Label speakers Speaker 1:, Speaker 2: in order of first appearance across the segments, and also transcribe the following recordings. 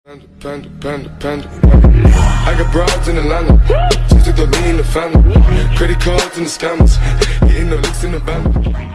Speaker 1: I got broads in Atlanta, just to throw me in the family. Credit cards and the scammers, hitting the licks in the band.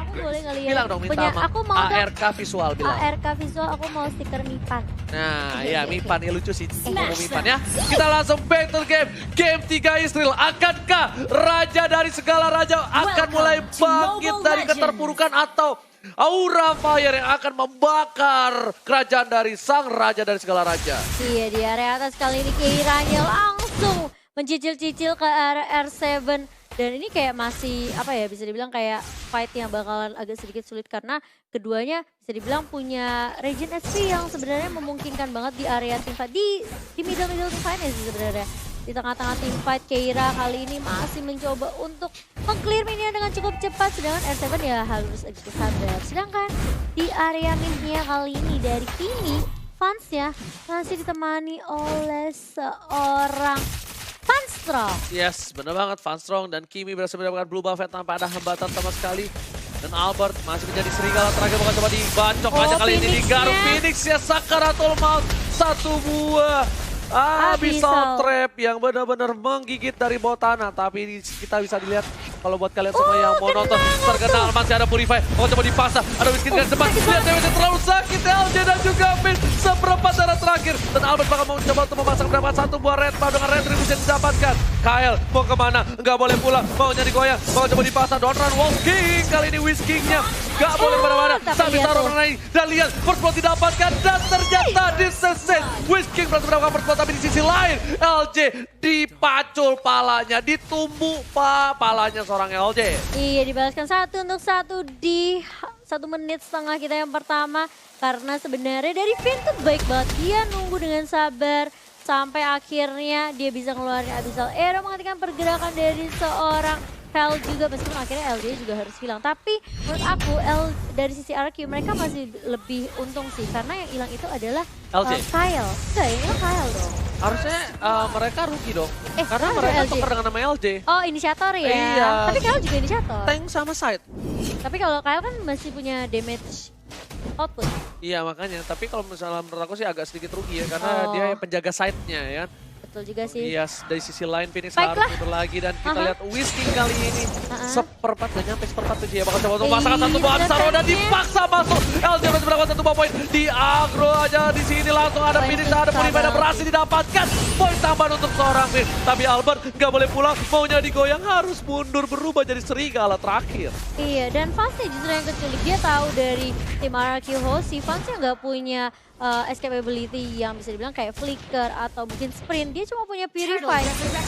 Speaker 2: Boleh kali ya.
Speaker 3: Bilang dong minta
Speaker 2: Punya, aku mau dong
Speaker 3: ARK visual bilang.
Speaker 2: ARK visual, aku mau stiker Mipan.
Speaker 3: Nah, ya Mipan ya lucu sih. Ngomong Mipan ya. Kita langsung battle game. Game 3 Israel. Akankah raja dari segala raja akan mulai bangkit dari keterpurukan atau Aura Fire yang akan membakar kerajaan dari sang raja dari segala raja?
Speaker 2: Iya, di area atas kali ini Keiranya langsung mencicil-cicil ke area R7. Dan ini kayak masih, apa ya, bisa dibilang kayak fight yang bakalan agak sedikit sulit. Karena keduanya bisa dibilang punya Regen SP yang sebenarnya memungkinkan banget di area teamfight. Di middle team fight sih sebenarnya. Di tengah-tengah team fight, Keira kali ini masih mencoba untuk meng-clear minion dengan cukup cepat. Sedangkan R7 ya harus agak sabar. Sedangkan di area mid-nya kali ini dari Kimi, fansnya masih ditemani oleh seorang Funstrong.
Speaker 3: Yes, bener banget. Funstrong dan Kimi berhasil mendapatkan blue buffet tanpa ada hambatan sama sekali. Dan Albert masih menjadi serigala terakhir, bakal coba dibacok aja kali ini di Garuk Phoenix ya. Sakaratul Maut, satu buah. Abyssal Trap yang benar-benar menggigit dari bawah tanah. Tapi kita bisa dilihat kalau buat kalian semua yang mau nonton terkenal masih ada Purify. Oh coba dipasang, ada Whisky dengan depan. Lihat damage terlalu sakit LJ dan juga Finn seperempat darah terakhir. Dan Albert bakal mau coba untuk memasang mendapatkan satu buah red bar dengan retribution didapatkan. Kyle mau kemana? Nggak boleh pulang, maunya digoyang, mau coba dipasang. Don't run Wolf King, kali ini Whisky-nya nggak boleh kemana-mana. Sampai taruh menaik dan lihat first blood didapatkan dan ternyata diseset. Whisky berhasil mendapatkan first blood, tapi di sisi lain LJ dipacul palanya, ditumbuh palanya seorang LJ.
Speaker 2: Iya, dibalaskan 1-1 di 1 menit setengah kita yang pertama. Karena sebenarnya dari Finn tuh baik banget, dia nunggu dengan sabar sampai akhirnya dia bisa ngeluarin Abyssal Arrow, menghentikan pergerakan dari seorang Hell juga, meskipun akhirnya LJ juga harus hilang. Tapi menurut aku dari sisi RQ mereka masih lebih untung sih, karena yang hilang itu adalah
Speaker 3: LJ.
Speaker 2: Kyle. Enggak, yang hilang Kyle dong.
Speaker 3: Harusnya mereka rugi dong, karena
Speaker 2: ada
Speaker 3: mereka
Speaker 2: LJ.
Speaker 3: tuker dengan nama LJ.
Speaker 2: Oh, inisiator ya.
Speaker 3: Iya.
Speaker 2: Tapi Kyle juga inisiator.
Speaker 3: Tank sama side.
Speaker 2: Tapi kalau Kyle kan masih punya damage output.
Speaker 3: Iya makanya, tapi kalau misalnya menurut aku sih agak sedikit rugi ya, karena dia yang penjaga side-nya ya.
Speaker 2: Betul juga sih.
Speaker 3: Iya, dari sisi lain Phoenix
Speaker 2: Baiklah.
Speaker 3: harus mundur lagi dan kita lihat Whisky kali ini seperempat, gak nyampe seperempat tuh dia bakal coba untuk memasangkan satu buah Abyssal Arrow dan dipaksa masuk. LJ berhasil mendapatkan satu buah poin, di agro aja di sini langsung ada Phoenix, ada Purify dan berhasil didapatkan poin tambahan untuk seorang Finn. Tapi Albert gak boleh pulang, maunya digoyang, harus mundur berubah jadi serigala terakhir.
Speaker 2: Iya, dan fansnya justru yang keculik. Dia tahu dari tim RQ Host, si fansnya nggak punya escapability yang bisa dibilang kayak flicker atau mungkin sprint. Dia cuma punya Purify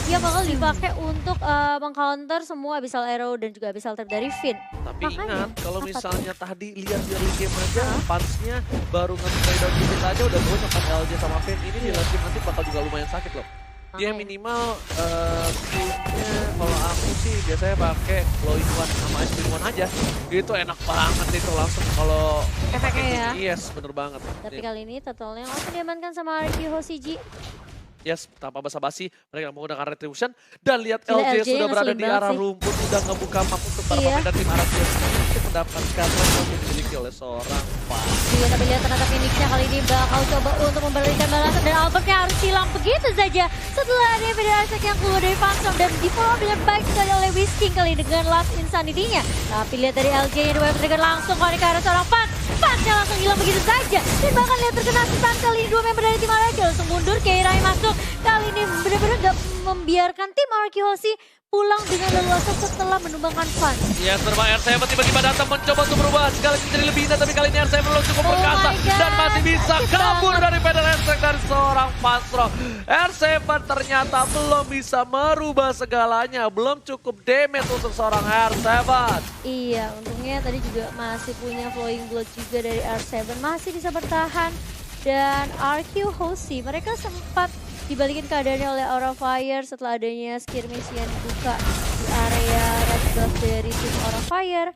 Speaker 2: yang bakal dipakai untuk mengcounter semua Abyssal Arrow dan juga Abyssal Trap dari Finn.
Speaker 3: Tapi
Speaker 2: Makanya,
Speaker 3: ingat, kalau
Speaker 2: apa
Speaker 3: misalnya tadi lihat di early game aja, fansnya baru nge-trade down dikit aja udah terus cepat LJ sama Finn. Ini di late game nanti bakal juga lumayan sakit loh. Dia
Speaker 2: Makanya.
Speaker 3: minimal skillnya kalau aku sih biasanya pakai glowing one sama ice beam one aja. Itu enak banget itu langsung kalau
Speaker 2: Efeknya ya.
Speaker 3: Yes, bener banget.
Speaker 2: Tapi kali ini totalnya langsung diamankan sama RQ Host CG.
Speaker 3: Yes, tanpa basa-basi mereka menggunakan retribution dan lihat
Speaker 2: Gila,
Speaker 3: LJ
Speaker 2: LJ
Speaker 3: sudah berada
Speaker 2: ngeselin
Speaker 3: di
Speaker 2: banget
Speaker 3: arah
Speaker 2: sih.
Speaker 3: rumput, sudah ngebuka map untuk para
Speaker 2: Iya.
Speaker 3: pemain dan tim arah untuk mendapatkan rekor yang dimiliki oleh seorang Fan.
Speaker 2: Iya, tapi lihat ternyata Phoenix-nya kali ini bakal coba untuk memberikan balasan dan Albertnya harus hilang begitu saja. Setelah ada Federasi yang keluar dari Phantom dan di-follow dengan baik sekali oleh Whisking kali dengan Last Insanity-nya. Tapi lihat dari LJ-nya di trigger langsung kali ke arah seorang Fan. Fan-nya langsung hilang begitu saja. Dan bahkan lihat terkena stun kali ini 2 member dari tim RQ langsung mundur. Keira yang masuk kali ini benar-benar gak membiarkan tim RQ Hoshi pulang dengan leluasa setelah menumbangkan Fan.
Speaker 3: Yes, berbahaya R7 tiba-tiba datang mencoba untuk berubah. Sekali menjadi lebih indah, tapi kali ini R7 belum cukup perkasa.
Speaker 2: my God,
Speaker 3: Dan masih bisa
Speaker 2: sakit
Speaker 3: kabur
Speaker 2: banget.
Speaker 3: dari pedal handstrike dari seorang Funstrong. R7 ternyata belum bisa merubah segalanya. Belum cukup damage untuk seorang R7.
Speaker 2: Iya, untungnya tadi juga masih punya flowing blood juga dari R7. Masih bisa bertahan. Dan RQ Hoshi, mereka sempat dibalikin keadaannya oleh Aura Fire setelah adanya skirmish yang dibuka di area red buff dari tim Aura Fire.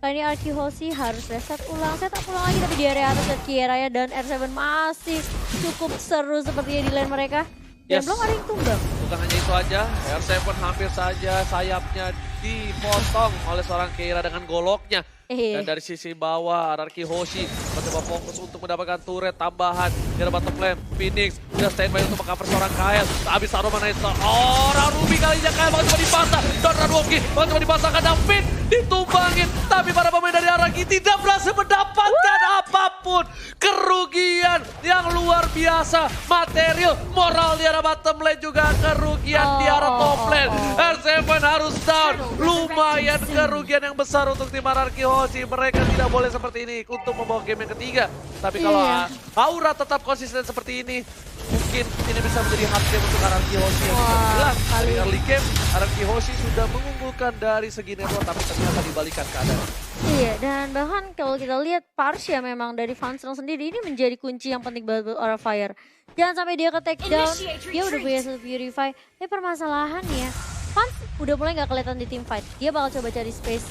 Speaker 2: Kali ini RQ Hoshi harus reset ulang, setup ulang lagi, tapi di area atas lihat Kieraya dan R7 masih cukup seru sepertinya di lane mereka. Dan
Speaker 3: Yes.
Speaker 2: belum ada yang tumbang.
Speaker 3: Bukan hanya itu aja, R7 hampir saja sayapnya dipotong oleh seorang Keira dengan goloknya.
Speaker 2: Iya.
Speaker 3: Dan dari sisi bawah, Ararki Hoshi mencoba fokus untuk mendapatkan turret tambahan. Di arah bottom lane, Phoenix udah standby untuk mengcover seorang Kael. Habis Aroma naik seorang Ruby kali ini Kael bakal coba dipasang. Dan Ranwoki bakal coba dipasangkan David ditumbangin. Tapi para pemain dari Ararki tidak berhasil mendapatkan apapun. Kerugian yang luar biasa. Material, moral di arah bottom lane juga kerugian di arah top lane. R7 harus down. Lumayan kerugian yang besar untuk tim Ararki Hoshi. Mereka tidak boleh seperti ini untuk membawa game yang ketiga. Tapi kalau Aura tetap konsisten seperti ini, mungkin ini bisa menjadi hard game untuk Ararki Hoshi yang bisa bilang. Dari early game, Ararki Hoshi sudah mengunggulkan dari segi network, tapi ternyata dibalikan keadaan.
Speaker 2: Iya, dan bahkan kalau kita lihat Parsha memang dari Fanstrong sendiri ini menjadi kunci yang penting banget buat Aura Fire. Jangan sampai dia ke take down, dia udah punya satu Purify. Tapi permasalahannya, Fans udah mulai gak kelihatan di team fight. Dia bakal coba cari space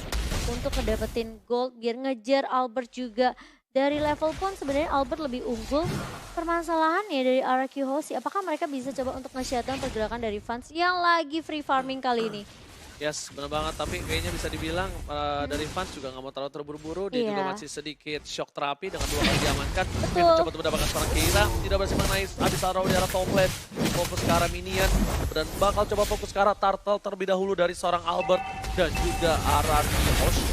Speaker 2: untuk ngedapetin gold biar ngejar Albert juga. Dari level pun sebenarnya Albert lebih unggul. Permasalahannya dari Ararki Hoshi, apakah mereka bisa coba untuk nge-shutdown pergerakan dari Fans yang lagi free farming kali ini?
Speaker 3: Yes, benar banget. Tapi kayaknya bisa dibilang dari fans juga nggak mau terlalu terburu-buru. Dia juga masih sedikit shock terapi dengan 2 kali diamankan. Dia mencoba untuk mendapatkan seorang Keira. Tidak berhasil mengenai habis Arrow di arah top lane. Fokus ke arah minion. Dan bakal coba fokus ke arah turtle terlebih dahulu dari seorang Albert. Dan juga Ararki Hoshi.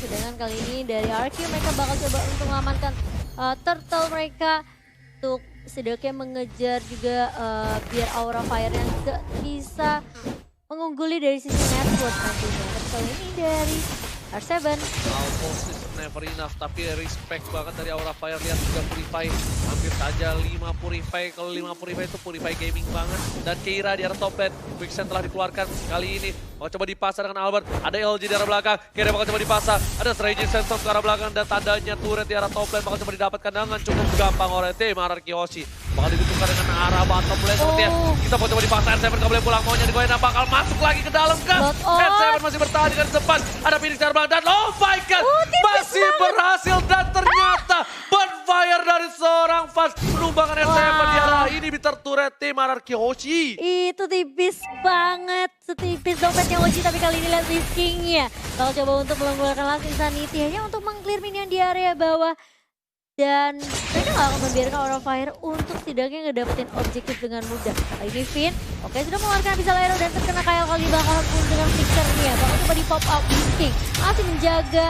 Speaker 2: Sedangkan kali ini dari Ararki mereka bakal coba untuk mengamankan turtle mereka. Untuk setidaknya mengejar juga biar Aura Fire-nya gak bisa mengungguli dari sisi network nantinya. Tapi kali ini dari R7.
Speaker 3: Almost is never enough, tapi respect banget dari Aura Fire. Lihat juga Purify, hampir saja 5 Purify. Kalau 5 Purify itu Purify gaming banget. Dan Keira di arah top lane, Quicksand telah dikeluarkan kali ini. Mau coba dipasar dengan Albert, ada LG di arah belakang, Keira bakal coba dipasar. Ada Raging Sandstorm ke arah belakang dan tandanya turret di arah top lane bakal coba didapatkan dengan cukup gampang oleh tim Ararki Hoshi. Bakal dibutuhkan dengan arah bottom lane sepertinya. Kita mau coba dipasar, R7 gak boleh pulang, maunya digoyang bakal masuk lagi ke dalam gas. R7 masih bertahan dengan cepat, ada Phoenix di arah belakang dan oh my god, masih berhasil dan ternyata bonfire dari seorang fans menumbangkan R7 di arah ini bitter turret tim Ararki Hoshi.
Speaker 2: Itu tipis banget, setipis dompetnya Hoshi, tapi kali ini lihat Whiskingnya. Bakal coba untuk mengeluarkan Last Insanity hanya untuk meng-clear minion di area bawah. Dan mereka gak akan membiarkan Aura Fire untuk setidaknya ngedapetin objektif dengan mudah. Kali ini Finn, oke sudah mengeluarkan Abyssal Arrow dan terkena Kael kali bakal pun dengan fixernya. Bakal coba di pop up Whisking, masih menjaga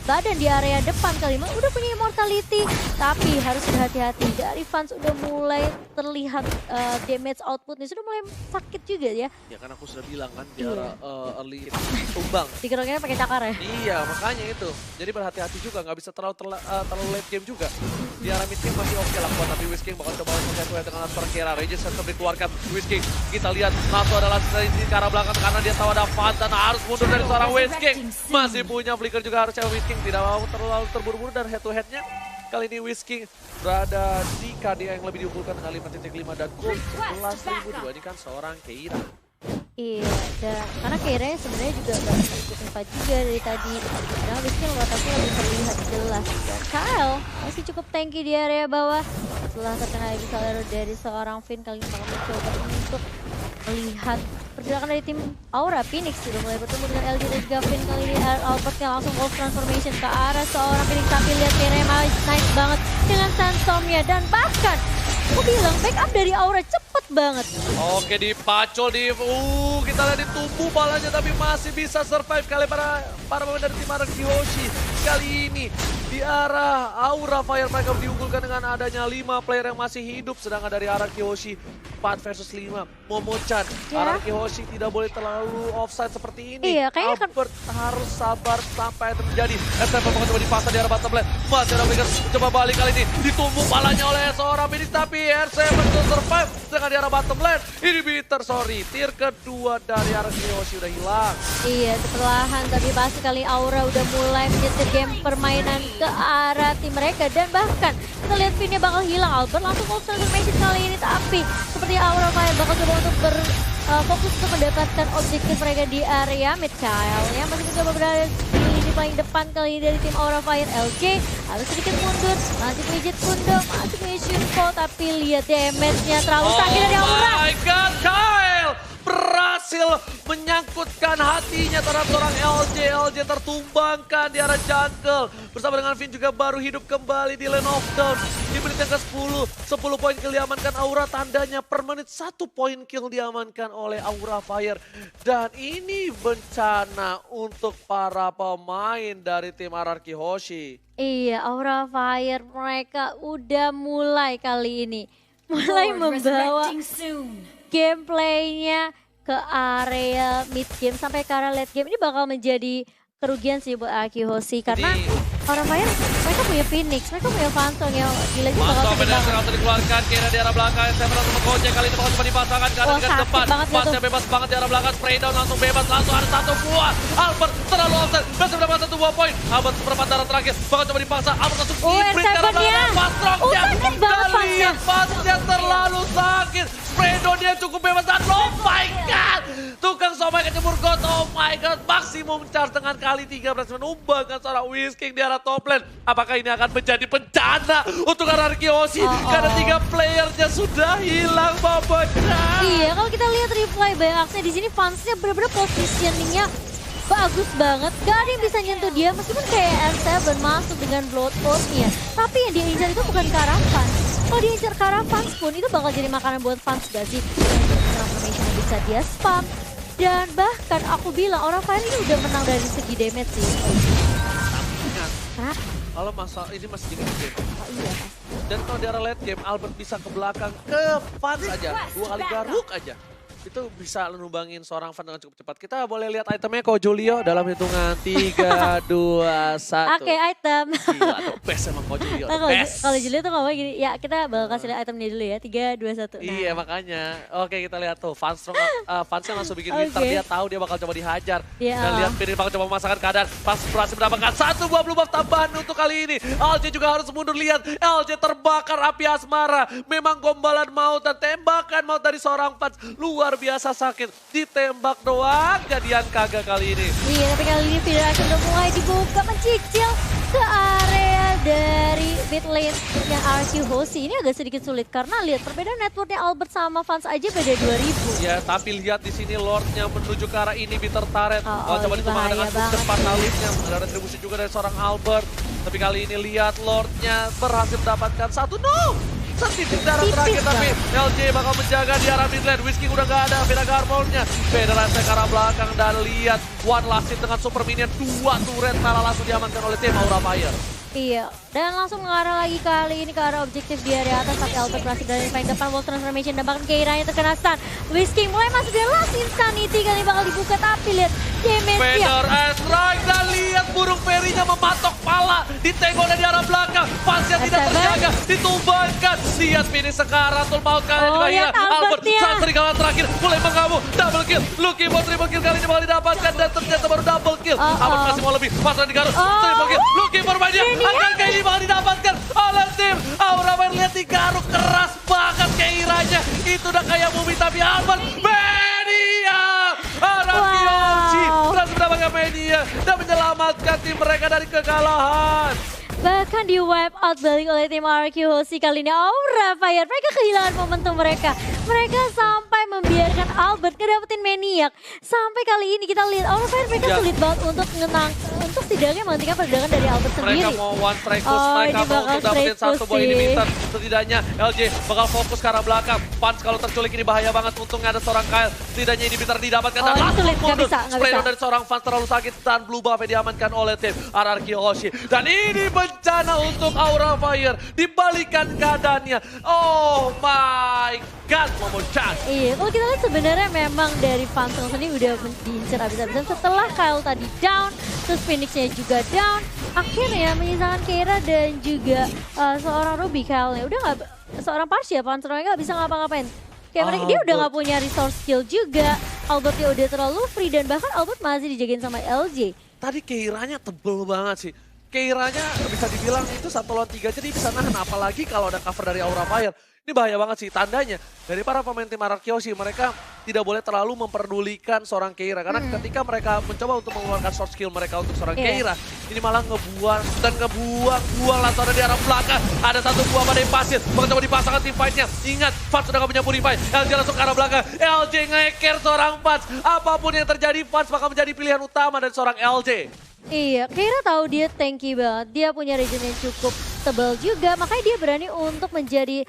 Speaker 2: badan di area depan kali ini. Udah punya immortality, tapi harus berhati-hati. Dari fans udah mulai terlihat damage outputnya, sudah mulai sakit juga ya.
Speaker 3: Ya kan aku sudah bilang kan di arah early tumbang.
Speaker 2: Dikira-kira pakai cakar ya?
Speaker 3: Iya makanya itu. Jadi berhati-hati juga, nggak bisa terlalu late game juga. Di arah mid game masih oke lah buat, tapi Whisking bakal coba untuk head-to-head dengan seorang Keira. Regis tetap dikeluarkan Whisking. Kita lihat langsung adalah di arah belakang karena dia tahu ada Fantan harus mundur dari seorang Whisking. Masih punya flicker juga harusnya Whisking tidak mau terlalu terburu-buru dan head-to-headnya. Kali ini Whisking berada di KDA yang lebih diunggulkan dengan 5.5 dan gold 11.000 dibandingkan seorang Keira.
Speaker 2: Iya, karena Keira sebenarnya juga gak bisa ikutin fight juga dari tadi. Karena Whisking rotasnya lebih terlihat jelas. Dan Kyle masih cukup tanky di area bawah. Setelah terkena Abyssal Arrow dari seorang Finn, kali ini bakal mencoba untuk melihat pergerakan dari tim Aura. Phoenix sudah mulai bertemu dengan LG dan juga Finn. Kali ini Albert yang langsung Wolf Transformation ke arah seorang Phoenix. Tapi lihat Keira nice banget dengan Sandstormnya. Dan bahkan aku bilang backup dari Aura cepet banget.
Speaker 3: Oke, dipacol di kita lihat ditumbuh balanya tapi masih bisa survive kali para pemain dari tim Ararki Hoshi. Kali ini di arah Aura Fire mereka diunggulkan dengan adanya 5 player yang masih hidup, sedangkan dari Ararki Hoshi 4 versus 5. Momo-chan, Ararki Hoshi tidak boleh terlalu offside seperti ini.
Speaker 2: Iya, kayaknya
Speaker 3: Albert harus sabar sampai itu terjadi. SF bakal coba dipasang di arah bottom lane. Masih ada Flicker, coba balik kali ini. Ditumbuk balanya oleh seorang Phoenix tapi R7 bisa survive dengan di arah bottom lane. Ini bitter, sorry. Tier kedua dari Ararki Hoshi udah hilang.
Speaker 2: Iya, perlahan tapi pasti kali Aura udah mulai menyetir game permainan ke arah tim mereka. Dan bahkan kita lihat Finn-nya bakal hilang. Albert langsung Wolf Transformation kali ini. Tapi seperti Aura Fire bakal coba untuk fokus untuk mendapatkan objektif mereka di area mid. Kyle yang masih mencoba berada di lini paling depan kali ini dari tim Aura Fire. LJ harus sedikit mundur, masih pijit kundo, masih punya Shunfo. Tapi lihat damage-nya terlalu sakit dari Aura.
Speaker 3: Oh my god, Kyle berhasil berhasil menyangkutkan hatinya terhadap seorang LJ. LJ tertumbangkan di arah jungle. Bersama dengan Vin juga baru hidup kembali di lane of down. Di menit yang ke-10, 10 poin kill diamankan Aura. Tandanya per menit 1 poin kill diamankan oleh Aura Fire. Dan ini bencana untuk para pemain dari tim RRQ Hoshi.
Speaker 2: Iya, Aura Fire mereka udah mulai kali ini. Mulai membawa gameplaynya ke area mid game sampai ke area late game. Ini bakal menjadi kerugian sih buat RRQ Hoshi. Karena Aura Fire mereka punya Phoenix, mereka punya Phantom yang gila juga bakal
Speaker 3: Mantap,
Speaker 2: sedih
Speaker 3: penetrasi
Speaker 2: banget.
Speaker 3: langsung dikeluarkan. Kira di arah belakang, saya merasa mengojek kali ini bakal cuma dipasangkan ke
Speaker 2: Wah,
Speaker 3: depan.
Speaker 2: sakit banget ya
Speaker 3: Pasnya
Speaker 2: tuh.
Speaker 3: bebas banget di arah belakang, spray down langsung bebas, langsung ada 1 buah. Albert terlalu offset, berhasil mendapatkan 1 buah poin. Albert seperempat darah terakhir, bakal coba dipaksa. Albert langsung sprint ke arah
Speaker 2: R7-nya.
Speaker 3: belakang. Pastroknya,
Speaker 2: Sakit banget
Speaker 3: kita lihat pasnya terlalu sakit. Spray down-nya cukup bebas dan oh my god. Tukang somai kecebur got, oh my god. Maksimum charge dengan kali 3 berhasil menumbangkan seorang Whisking di arah top lane. Apakah ini akan menjadi bencana untuk RRQ Hoshi? Karena 3 playernya sudah hilang babaknya.
Speaker 2: Iya, kalau kita lihat replay Bayaxnya di sini fansnya bener-bener positioningnya bagus banget. Gak ada yang bisa nyentuh dia meskipun kayak R7 masuk dengan Bloodthorn-nya. Tapi yang dia incar itu bukan ke arah fans. Kalau dia incar ke arah fans pun itu bakal jadi makanan buat fans gak sih? Transformation yang bisa dia spam. Dan bahkan aku bilang Aura Fire ini udah menang dari segi damage sih.
Speaker 3: Ingat,
Speaker 2: Kenapa?
Speaker 3: kalau masa ini masih gini game.
Speaker 2: Oh iya pasti.
Speaker 3: Dan kalau di arah late game, Albert bisa ke belakang, ke fans aja. 2 kali garuk aja. Itu bisa menumbangin seorang fan dengan cukup cepat. Kita boleh lihat itemnya Ko Julio dalam hitungan 3, 2, 1.
Speaker 2: Oke, item.
Speaker 3: Gila, the best emang Ko Julio,
Speaker 2: Nah,
Speaker 3: the best.
Speaker 2: kalau Julio tuh ngomong gini, ya kita bakal kasih lihat itemnya dulu ya. 3, 2, 1. Nah.
Speaker 3: Iya makanya. Oke kita lihat tuh, fansnya langsung bikin
Speaker 2: Oke.
Speaker 3: winter. Dia tahu dia bakal coba dihajar.
Speaker 2: Iya.
Speaker 3: Dan lihat Pirin bakal coba memasakkan keadaan. Pas berhasil mendapatkan 1 buah blue buff tambahan untuk kali ini. LJ juga harus mundur, lihat. LJ terbakar api asmara. Memang gombalan maut dan tembakan maut dari seorang fans. Luar biasa sakit. Ditembak doang jadian kagak kali ini.
Speaker 2: Iya, tapi kali ini Federation udah mulai dibuka mencicil ke area dari mid lane yang RRQ Hoshi. Ini agak sedikit sulit karena lihat perbedaan networknya Albert sama fans aja beda 2000.
Speaker 3: Ya, tapi lihat di sini Lordnya menuju ke arah ini Bitter Turret.
Speaker 2: Oh,
Speaker 3: Coba
Speaker 2: ini
Speaker 3: ditumbangkan dengan
Speaker 2: bahaya
Speaker 3: booster
Speaker 2: banget
Speaker 3: fatalisnya. Ada retribusi juga dari seorang Albert. Tapi kali ini lihat Lordnya berhasil mendapatkan 1. No! Setitik darah
Speaker 2: Tipis
Speaker 3: terakhir tapi LJ bakal menjaga di arah mid lane. Whisking udah gak ada, Vega Garmon-nya. Federasi ke arah belakang dan lihat One Last Hit dengan super minion. 2 turret malah langsung diamankan oleh tim Aura Fire.
Speaker 2: Iya, dan langsung mengarah lagi kali ini ke arah objektif di area atas. Tapi Albert berhasil dari paling depan, Wolf Transformation dan bahkan Keiranya terkena stun. Whisking mulai masuk di last insanity kali bakal dibuka, tapi lihat damage-nya.
Speaker 3: Vader strike dan lihat burung perinya mematok pala. Ditenggol dari arah belakang. Pasnya tidak
Speaker 2: Astaga.
Speaker 3: terjaga. Ditumbangkan. Lihat finish sekarang. Tul maut kalian juga
Speaker 2: lihat
Speaker 3: hilang. Albert
Speaker 2: Albertnya.
Speaker 3: saat serigala terakhir. Mulai mengamuk. Double kill. Lucky mau triple kill kali ini bakal didapatkan. Dan ternyata baru double kill. Albert masih mau lebih. Pasnya digaruk. Triple kill. Lucky bermainnya. Akan kayak ini bakal didapatkan oleh tim Aura Fire. Lihat digaruk keras banget Keiranya. Itu udah kayak movie tapi Albert. Media. RRQ Hoshi berhasil mendapatkan media dan menyelamatkan tim mereka dari kekalahan.
Speaker 2: Bahkan di wipe out balik oleh tim RRQ Hoshi kali ini Aura Fire. Mereka kehilangan momentum mereka. Mereka sampai membiarkan Albert ngedapetin maniak. Sampai kali ini kita lihat Aura Fire mereka sulit banget untuk untuk setidaknya menghentikan pergerakan dari Albert sendiri.
Speaker 3: Mereka mau one strike push,
Speaker 2: Oh,
Speaker 3: mereka
Speaker 2: ini
Speaker 3: mau
Speaker 2: bakal
Speaker 3: untuk dapetin
Speaker 2: straight
Speaker 3: 1 buah
Speaker 2: push
Speaker 3: inhibitor. Setidaknya LJ bakal fokus ke arah belakang. Punch kalau terculik ini bahaya banget. Untungnya ada seorang Kyle. Setidaknya inhibitor didapatkan dan
Speaker 2: ini
Speaker 3: langsung
Speaker 2: sulit, nggak
Speaker 3: mundur.
Speaker 2: bisa, nggak
Speaker 3: Spray
Speaker 2: bisa.
Speaker 3: down dari seorang fans terlalu sakit dan blue buff diamankan oleh tim RRQ Hoshi. Dan ini bencana untuk Aura Fire. Dibalikan keadaannya. Oh my god, Momo Chan.
Speaker 2: Iya, kalau kita lihat sebenarnya memang dari Phantom sendiri udah diincar habis-habisan setelah Kyle tadi down, terus Phoenix-nya juga down, akhirnya menyisakan Keira dan juga seorang Ruby Kyle-nya. Udah nggak, seorang Parsia, Phantom-nya nggak bisa ngapa-ngapain. Kayak mereka, dia udah nggak punya resource skill juga, Albertnya udah terlalu free dan bahkan Albert masih dijagain sama LJ.
Speaker 3: Tadi Keiranya tebel banget sih. Keiranya bisa dibilang itu 1 lawan 3 jadi bisa nahan. Apalagi kalau ada cover dari Aura Fire. Ini bahaya banget sih, tandanya dari para pemain tim Ararkyoshi mereka tidak boleh terlalu memperdulikan seorang Keira. Karena ketika mereka mencoba untuk mengeluarkan short skill mereka untuk seorang Keira, ini malah ngebuang lantaran di arah belakang. Ada satu buah badai pasir, mencoba dipasangkan tim fight-nya. Ingat, Fats sudah gak punya purify, LJ langsung ke arah belakang. LJ nge-care seorang Fats, apapun yang terjadi Fats bakal menjadi pilihan utama dari seorang LJ.
Speaker 2: Iya, Keira tahu dia tanky banget, dia punya regen yang cukup tebal juga, makanya dia berani untuk menjadi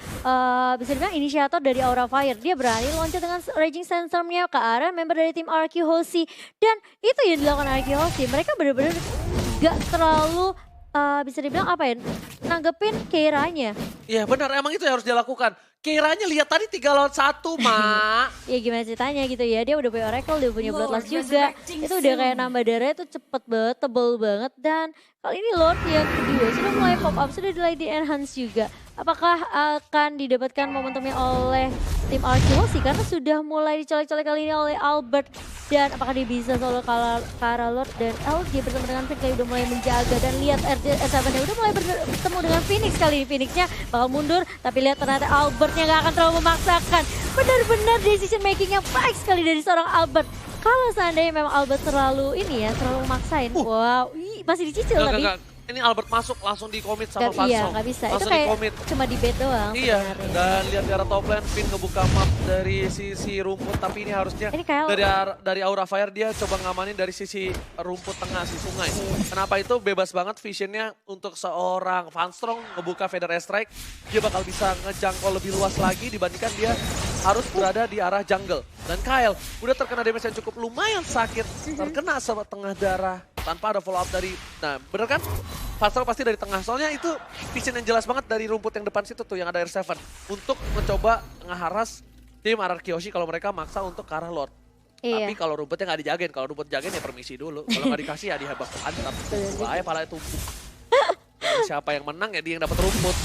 Speaker 2: bisa dibilang inisiator dari Aura Fire. Dia berani loncat dengan raging sensornya ke arah member dari tim Arkyhoshi, dan itu yang dilakukan Arkyhoshi. Mereka benar-benar gak terlalu bisa dibilang apa ya, nanggepin Keiranya.
Speaker 3: Iya benar, emang itu yang harus dia lakukan. Keiranya lihat tadi 3 lawan 1, Mak.
Speaker 2: Ya gimana ceritanya gitu ya, dia udah punya Oracle, dia punya Bloodlust juga. Itu udah kayak nambah darah itu cepet banget, tebel banget. Dan kali ini Lord yang kedua sudah mulai pop up, sudah mulai di enhance juga. Apakah akan didapatkan momentumnya oleh tim Arkyhoshi karena sudah mulai dicolek-colek kali ini oleh Albert. Dan apakah dia bisa solo Kara Lord dan LG bersama dengan Phoenix udah mulai menjaga. Dan lihat R7 udah mulai bertemu dengan Phoenix kali ini. Phoenixnya bakal mundur, tapi lihat ternyata Albertnya gak akan terlalu memaksakan. Benar-benar decision makingnya baik sekali dari seorang Albert. Kalau seandainya memang Albert terlalu memaksain. Wow, masih dicicil tapi.
Speaker 3: Ini Albert masuk langsung di commit sama Fansong.
Speaker 2: Iya, gak bisa.
Speaker 3: Langsung
Speaker 2: itu kayak
Speaker 3: di-commit.
Speaker 2: cuma di bait doang.
Speaker 3: Iya,
Speaker 2: sebenarnya.
Speaker 3: dan lihat di arah top lane, Finn ngebuka map dari sisi rumput. Tapi ini harusnya
Speaker 2: Ini kayak
Speaker 3: dari Aura Fire dia coba ngamanin dari sisi rumput tengah, si sungai. Kenapa itu bebas banget visionnya untuk seorang Fanstrong ngebuka Feather Strike. Dia bakal bisa ngejangkau lebih luas lagi dibandingkan dia harus berada di arah jungle. Dan Kyle udah terkena damage yang cukup lumayan sakit. Terkena setengah darah tanpa ada follow up dari, nah bener kan? Fanstrong pasti dari tengah, soalnya itu vision yang jelas banget dari rumput yang depan situ tuh yang ada R7. Untuk mencoba ngeharas tim Ararkyoshi kalau mereka maksa untuk ke arah Lord.
Speaker 2: Iya.
Speaker 3: Tapi kalau rumputnya nggak dijagain, kalau rumput jagain ya permisi dulu. Kalau nggak dikasih ya dihebak antap. Bahaya pala itu. Siapa yang menang ya dia yang dapat rumput.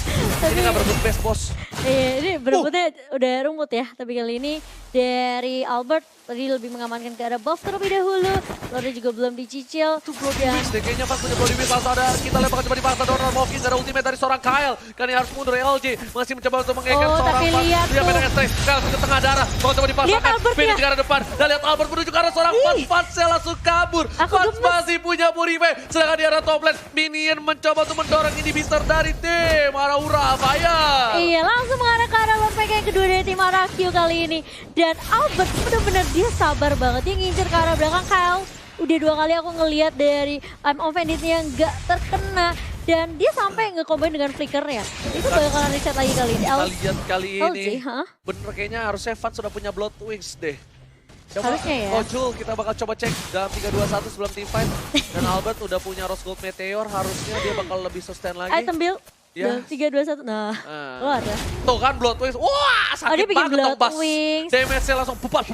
Speaker 3: Ini nggak berebut best boss.
Speaker 2: Iya, ini berebutnya udah rumput ya. Tapi kali ini dari Albert tadi lebih mengamankan ke arah buff terlebih dahulu. Lordnya juga belum dicicil.
Speaker 3: Itu Bloody Wings deh, kayaknya pas punya Bloody Wings langsung ada. Kita lempar coba dipaksa Donald Mocking, ada ultimate dari seorang Kyle. Kan yang harus mundur LJ, masih mencoba untuk mengeker seorang
Speaker 2: tapi
Speaker 3: Fats.
Speaker 2: lihat
Speaker 3: Dia
Speaker 2: tuh.
Speaker 3: pengen strike, Kyle ke tengah darah. Mau coba dipasangkan, Finn ke arah depan. Dan lihat Albert menuju ke arah seorang Fats. Fatsnya langsung kabur. Fats masih punya purify. Sedangkan di arah top lane, Minion mencoba untuk mendorong inhibitor dari tim Aura Fire.
Speaker 2: Iya, langsung mengarah ke arah Lord Pack yang kedua dari tim Arakyo kali ini. Dan Albert benar-benar dia sabar banget. Dia ngincer ke arah belakang Kyle. Udah 2 kali aku ngelihat dari I'm offended-nya nggak terkena. Dan dia sampai nge-combine dengan flickernya. Itu bakalan reset lagi kali ini.
Speaker 3: Kita lihat kali ini,
Speaker 2: LJ,
Speaker 3: bener kayaknya harusnya Fats sudah punya Blood Wings deh. Coba,
Speaker 2: harusnya ya.
Speaker 3: Jul, kita bakal coba cek dalam 3-2-1 sebelum team fight. Dan Albert udah punya Rose Gold Meteor, harusnya dia bakal lebih sustain lagi.
Speaker 2: Item build.
Speaker 3: Ya.
Speaker 2: 3, 2, 1. Nah, keluar ya.
Speaker 3: Tuh kan Blood Wings, wah sakit
Speaker 2: dia bikin
Speaker 3: banget dong
Speaker 2: Blood
Speaker 3: Bas.
Speaker 2: Wings.
Speaker 3: Damage-nya langsung pupak.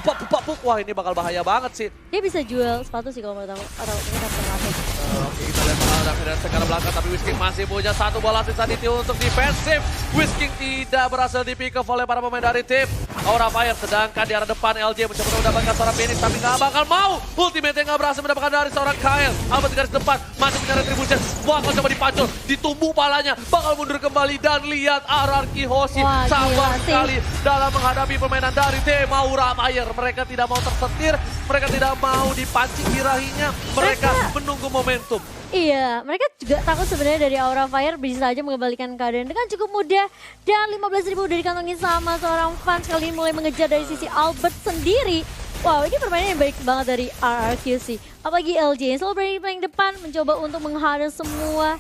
Speaker 3: Wah ini bakal bahaya banget sih.
Speaker 2: Dia bisa jual sepatu sih kalau mau tahu. Atau mungkin after market.
Speaker 3: Oke, kita lihat dari sekarang belakang, tapi Whisking masih punya satu bola sisa di tim untuk defensif. Whisking tidak berhasil di-pick off oleh para pemain dari tim Aura Fire. Sedangkan di arah depan LJ mencoba mendapatkan seorang Phoenix, tapi nggak bakal mau. Ultimate-nya nggak berhasil mendapatkan dari seorang Kyle. Albert di garis depan, masih punya retribution. Wah, kalau coba dipacul, ditumbuh palanya, bakal mundur kembali. Dan lihat Ararkyoshi sabar sekali dalam menghadapi permainan dari tim Aura Fire. Mereka tidak mau tersetir, mereka tidak mau dipancing birahinya, mereka menunggu momentum.
Speaker 2: Iya, mereka juga takut sebenarnya dari Aura Fire bisa saja mengembalikan keadaan dengan cukup mudah. Dan 15.000 udah dikantongin sama seorang fans, kali ini mulai mengejar dari sisi Albert sendiri. Wow, ini permainan yang baik banget dari Ararkyoshi. Apalagi LJ yang selalu berani paling depan, mencoba untuk menghadang semua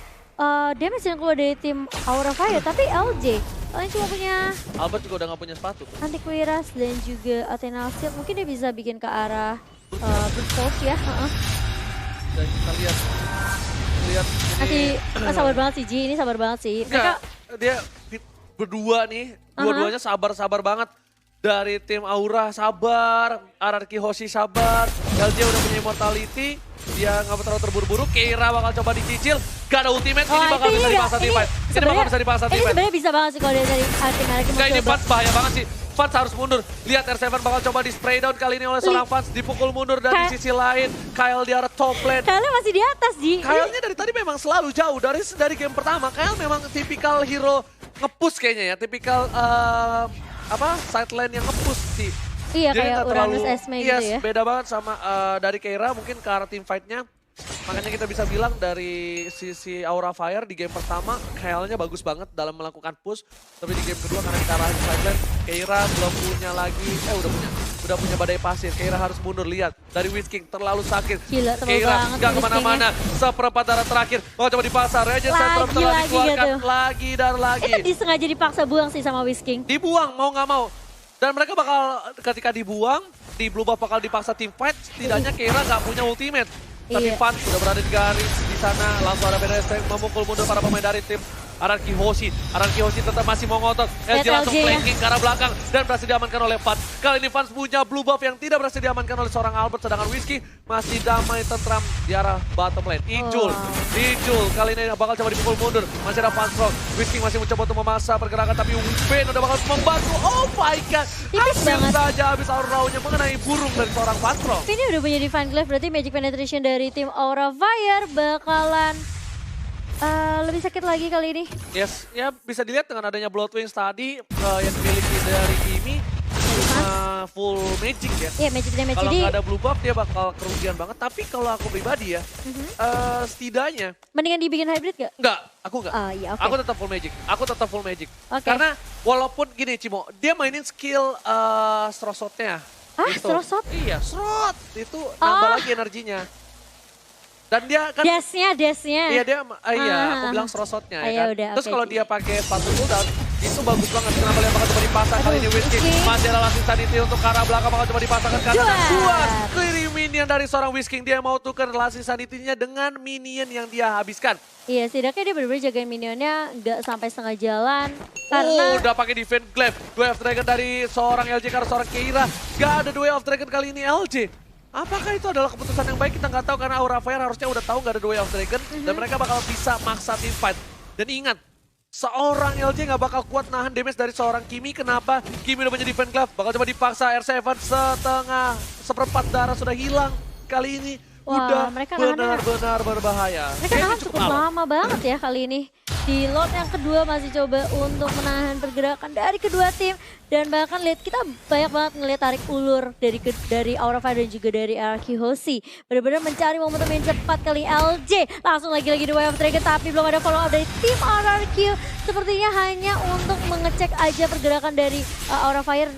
Speaker 2: damage yang keluar dari tim Aura Fire. Tapi LJ, kalian cuma punya
Speaker 3: Albert juga udah gak punya sepatu.
Speaker 2: Antiquiras dan juga Athena Shield. Mungkin dia bisa bikin ke arah Brute ya.
Speaker 3: Dan kita lihat
Speaker 2: Masih sabar banget sih Ji, ini sabar banget sih.
Speaker 3: Mereka dia berdua nih, dua-duanya sabar-sabar banget. Dari tim Aura sabar, Ararkyoshi sabar, LJ udah punya immortality, dia nggak terlalu terburu-buru. Keira bakal coba dicicil, gak ada ultimate, ini bakal bisa dipaksa tim fight. Ini bakal bisa dipaksa tim
Speaker 2: Ini
Speaker 3: fight.
Speaker 2: sebenarnya bisa banget sih kalau dari Ararkyoshi.
Speaker 3: Enggak, ini Fats bahaya banget sih. Fats harus mundur. Lihat R7 bakal coba di spray down kali ini oleh seorang Fats. Dipukul mundur dari sisi lain. Kyle di arah top lane.
Speaker 2: Kyle masih di atas, Ji.
Speaker 3: Kyle-nya dari tadi memang selalu jauh. Dari game pertama, Kyle memang tipikal hero nge-push kayaknya ya, tipikal side lane yang nge-push sih.
Speaker 2: Iya,
Speaker 3: Jadi
Speaker 2: kayak
Speaker 3: nggak terlalu,
Speaker 2: Uranus Esme gitu ya.
Speaker 3: beda banget sama dari Keira mungkin ke arah team fight-nya. Makanya kita bisa bilang dari sisi Aura Fire di game pertama, Kaelnya bagus banget dalam melakukan push. Tapi di game kedua karena kita arahin side lane, Keira belum punya lagi, udah punya badai pasir. Keira harus mundur, lihat dari Whisking terlalu sakit.
Speaker 2: Gila, terlalu
Speaker 3: Keira
Speaker 2: banget
Speaker 3: nggak
Speaker 2: Whisking-nya.
Speaker 3: kemana-mana, seperempat darah terakhir. Mau coba dipasar, Regent Center telah
Speaker 2: Lagi
Speaker 3: dikeluarkan
Speaker 2: gitu.
Speaker 3: lagi dan lagi.
Speaker 2: Itu disengaja dipaksa buang sih sama Whisking.
Speaker 3: Dibuang mau nggak mau. Dan mereka bakal ketika dibuang, di blue buff bakal dipaksa team fight, setidaknya Keira nggak punya ultimate. Tapi
Speaker 2: Iya.
Speaker 3: Fans sudah berada di garis di sana, langsung ada BDS yang memukul mundur para pemain dari tim Araki Hoshi. Araki Hoshi tetap masih mau ngotot. LG langsung
Speaker 2: LG ya.
Speaker 3: flanking ke arah belakang dan berhasil diamankan oleh Fans. Kali ini Fans punya blue buff yang tidak berhasil diamankan oleh seorang Albert, sedangkan Whiskey masih damai tentram di arah bottom lane. Ijul, Ijul kali ini bakal coba dipukul mundur. Masih ada Fans Rock. Whiskey masih mencoba untuk memaksa pergerakan, tapi Ben udah bakal membantu. Oh my god,
Speaker 2: Tipis
Speaker 3: hampir
Speaker 2: banget.
Speaker 3: saja habis aura-nya mengenai burung dari seorang Fans Rock.
Speaker 2: Ini udah punya Divine Glaive, berarti Magic Penetration dari tim Aura Fire bakalan lebih sakit lagi kali ini.
Speaker 3: Yes, ya bisa dilihat dengan adanya Blood Wings tadi yang dimiliki dari Kimi full magic ya.
Speaker 2: Iya, Magic Damage.
Speaker 3: Kalau
Speaker 2: Jadi
Speaker 3: nggak ada blue buff dia bakal kerugian banget. Tapi kalau aku pribadi ya, setidaknya
Speaker 2: mendingan dibikin hybrid gak?
Speaker 3: aku nggak.
Speaker 2: Ah, iya, oke.
Speaker 3: Aku tetap full magic. Aku tetap full magic.
Speaker 2: Oke.
Speaker 3: Karena walaupun gini Cimo, dia mainin skill Strosotnya.
Speaker 2: Ah,
Speaker 3: Gitu.
Speaker 2: Strosot?
Speaker 3: Iya, Strot. Itu nambah lagi energinya. Dan dia kan
Speaker 2: Dasnya.
Speaker 3: iya dia, iya aku
Speaker 2: Ah.
Speaker 3: bilang Strosotnya
Speaker 2: Ah,
Speaker 3: ya
Speaker 2: ya
Speaker 3: kan.
Speaker 2: udah,
Speaker 3: Terus
Speaker 2: oke,
Speaker 3: kalau
Speaker 2: oke.
Speaker 3: dia pakai sepatu cooldown, itu bagus banget. Kenapa dia bakal coba dipasang kali ini Whiskey.
Speaker 2: Whiskey.
Speaker 3: Masih ada Lasting Sanity untuk ke arah belakang, bakal coba dipasangkan ke atas.
Speaker 2: Juar.
Speaker 3: Juar. Clear minion dari seorang Whiskey. Dia mau tuker Lasting Sanity-nya dengan minion yang dia habiskan.
Speaker 2: Iya, setidaknya dia bener-bener jagain minionnya nggak sampai setengah jalan. Karena
Speaker 3: Udah pakai defense glaive. Duel of Dragon dari seorang LJ karena seorang Keira. Gak ada Duel of Dragon kali ini LJ. Apakah itu adalah keputusan yang baik? Kita nggak tahu karena Aura Fire harusnya udah tahu nggak ada Duel of Dragon. Dan mereka bakal bisa maksa team fight. Dan ingat, seorang LJ nggak bakal kuat nahan damage dari seorang Kimi. Kenapa? Kimi udah punya defense glaive. Bakal coba dipaksa R7 seperempat darah sudah hilang. Kali ini
Speaker 2: Wah,
Speaker 3: udah
Speaker 2: mereka nahannya-
Speaker 3: benar-benar berbahaya.
Speaker 2: mereka
Speaker 3: Kayaknya
Speaker 2: nahan cukup lama banget ya kali ini. Di lot yang kedua masih coba untuk menahan pergerakan dari kedua tim. Dan bahkan lihat kita banyak banget ngeliat tarik ulur dari Aura Fire dan juga dari Araki Hoshi. Benar-benar mencari momentum yang cepat kali LJ. Langsung lagi-lagi di Way of Dragon tapi belum ada follow up dari tim RRQ. Sepertinya hanya untuk mengecek aja pergerakan dari Aura Fire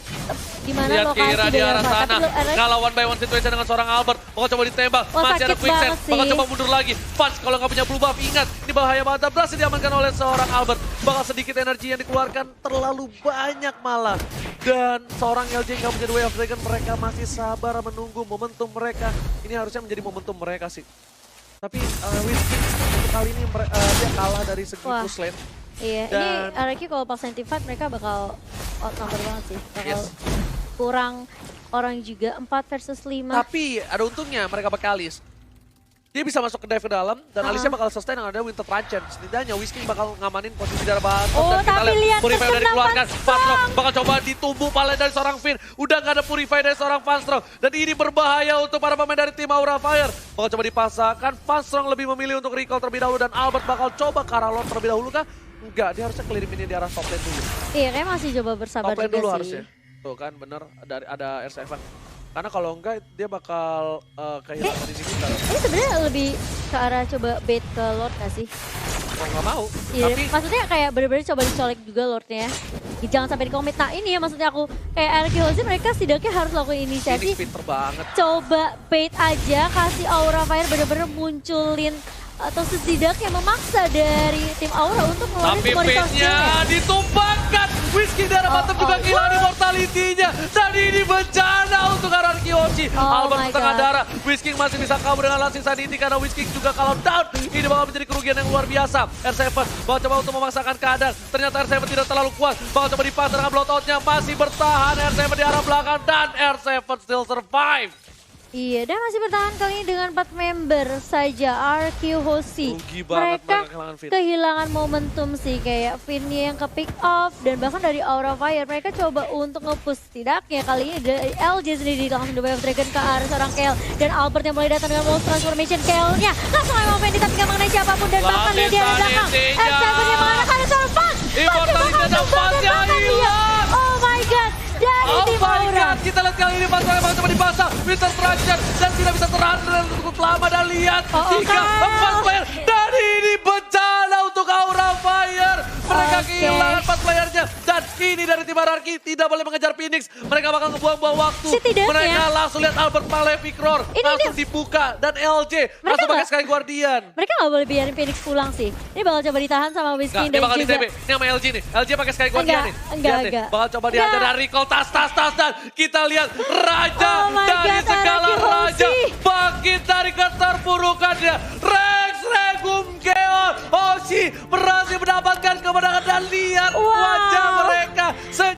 Speaker 2: di mana
Speaker 3: Lihat
Speaker 2: lokasi
Speaker 3: Keira di
Speaker 2: dari
Speaker 3: arah
Speaker 2: Aura Fire.
Speaker 3: sana.
Speaker 2: Tapi belum-
Speaker 3: Kalau one by one situation dengan seorang Albert. Bakal coba ditembak.
Speaker 2: Wah,
Speaker 3: Masih ada
Speaker 2: sakit
Speaker 3: quicksand.
Speaker 2: banget sih.
Speaker 3: Bakal coba mundur lagi. Fans kalau nggak punya blue buff, ingat. Ini bahaya banget. Berhasil diamankan oleh seorang Albert. Bakal sedikit energi yang dikeluarkan. Terlalu banyak malah. Dan seorang LJ nggak punya Way of Dragon. Mereka masih sabar menunggu momentum mereka. Ini harusnya menjadi momentum mereka sih. Tapi Whiskey untuk kali ini dia kalah dari segi
Speaker 2: Wah.
Speaker 3: push lane.
Speaker 2: Iya, ini
Speaker 3: Dan-
Speaker 2: RRQ kalau pas fight mereka bakal outnumber banget sih. Bakal
Speaker 3: Yes.
Speaker 2: kurang orang juga, 4 versus 5.
Speaker 3: Tapi ada untungnya mereka bekalis. Dia bisa masuk ke dive ke dalam dan Alicia bakal sustain yang ada Winter Truncheon. Setidaknya Whiskey bakal ngamanin posisi darah bahan.
Speaker 2: Oh,
Speaker 3: dan kita
Speaker 2: tapi lihat
Speaker 3: Purify udah
Speaker 2: kesenangan
Speaker 3: dikeluarkan.
Speaker 2: Strong.
Speaker 3: Fanstroke bakal coba ditumbuk pala dari seorang Finn. Udah gak ada Purify dari seorang Fanstroke. Dan ini berbahaya untuk para pemain dari tim Aura Fire. Bakal coba dipasangkan. Fanstroke lebih memilih untuk recall terlebih dahulu. Dan Albert bakal coba ke arah lord terlebih dahulu kah? Enggak, dia harusnya clear ini di arah top lane dulu.
Speaker 2: Iya, kayak masih coba bersabar
Speaker 3: Top lane
Speaker 2: juga
Speaker 3: dulu
Speaker 2: sih.
Speaker 3: harusnya. Tuh kan bener, ada R7. Karena kalau enggak dia bakal kehilangan ini kita.
Speaker 2: Ini sebenarnya lebih ke arah coba bait ke Lord gak sih?
Speaker 3: Mau nggak mau.
Speaker 2: Iya,
Speaker 3: Tapi
Speaker 2: maksudnya kayak bener-bener coba dicolek juga Lordnya. Jangan sampai dikomit. Nah ini ya maksudnya aku, kayak RRQ Hoshi mereka setidaknya harus lakukan inisiasi.
Speaker 3: Phoenix pinter banget.
Speaker 2: Coba bait aja, kasih Aura Fire bener-bener munculin atau setidaknya memaksa dari tim Aura untuk ngeluarin
Speaker 3: Tapi
Speaker 2: semua resource
Speaker 3: pitnya ditumpangkan. Whiskey darah bottom juga kehilangan immortality-nya. Dan ini bencana untuk RRQ Hoshi.
Speaker 2: Oh
Speaker 3: Albert
Speaker 2: my
Speaker 3: setengah
Speaker 2: God.
Speaker 3: darah. Whiskey masih bisa kabur dengan Lasting Sanity karena Whiskey juga kalau down. Ini bakal menjadi kerugian yang luar biasa. R7 bakal coba untuk memaksakan keadaan. Ternyata R7 tidak terlalu kuat. Bakal coba dipasang dengan blowout-nya. Masih bertahan R7 di arah belakang. Dan R7 still survive.
Speaker 2: Iya, dan masih bertahan kali ini dengan 4 member saja RRQ Hoshi.
Speaker 3: Rugi banget
Speaker 2: Mereka
Speaker 3: mereka kehilangan Finn.
Speaker 2: kehilangan momentum sih, kayak Finn yang ke pick off dan bahkan dari Aura Fire mereka coba untuk nge-push. Setidaknya kali ini dari LJ sendiri langsung The Way of Dragon ke arah seorang Kael dan Albert yang mulai datang dengan Wolf Transformation. Kaelnya langsung emang Fendi tapi gak mengenai siapapun dan bahkan lihat di arah belakang.
Speaker 3: Sanity-nya.
Speaker 2: R7 yang mengarahkan ada seorang Fang
Speaker 3: Immortality dampaknya hilang.
Speaker 2: Oh my god, dari
Speaker 3: Oh
Speaker 2: tim
Speaker 3: my
Speaker 2: Aura.
Speaker 3: god, kita lihat kali ini Pascal memang coba dipasang. Winter Trajan dan tidak bisa tertahan cukup lama dan lihat.
Speaker 2: Oh,
Speaker 3: 4 player. Dan ini bencana untuk Aura Fire. Mereka
Speaker 2: Oke.
Speaker 3: kehilangan 4 playernya. Dan ini dari tim Hierarchy tidak boleh mengejar Phoenix. Mereka bakal ngebuang-buang waktu.
Speaker 2: Setidaknya-
Speaker 3: Mereka langsung lihat Albert Malefic Roar. Langsung dibuka. Dan LJ langsung pakai
Speaker 2: nggak-
Speaker 3: Sky Guardian.
Speaker 2: Mereka nggak boleh biarin Phoenix pulang sih. Ini bakal coba ditahan sama
Speaker 3: Enggak,
Speaker 2: Whiskey
Speaker 3: dia
Speaker 2: dan
Speaker 3: bakal di
Speaker 2: juga...
Speaker 3: TP. Ini sama LG nih. LG pakai Sky Guardian nih.
Speaker 2: Enggak.
Speaker 3: Lihat deh, bakal coba dihajar
Speaker 2: Enggak.
Speaker 3: dari recall tas dan kita lihat Raja
Speaker 2: Oh my
Speaker 3: dari
Speaker 2: God,
Speaker 3: segala
Speaker 2: Araki
Speaker 3: Raja
Speaker 2: Hoshi.
Speaker 3: bangkit dari keterpurukannya. Rex Regum Keon Hoshi berhasil mendapatkan kemenangan dan lihat
Speaker 2: Wow.
Speaker 3: wajah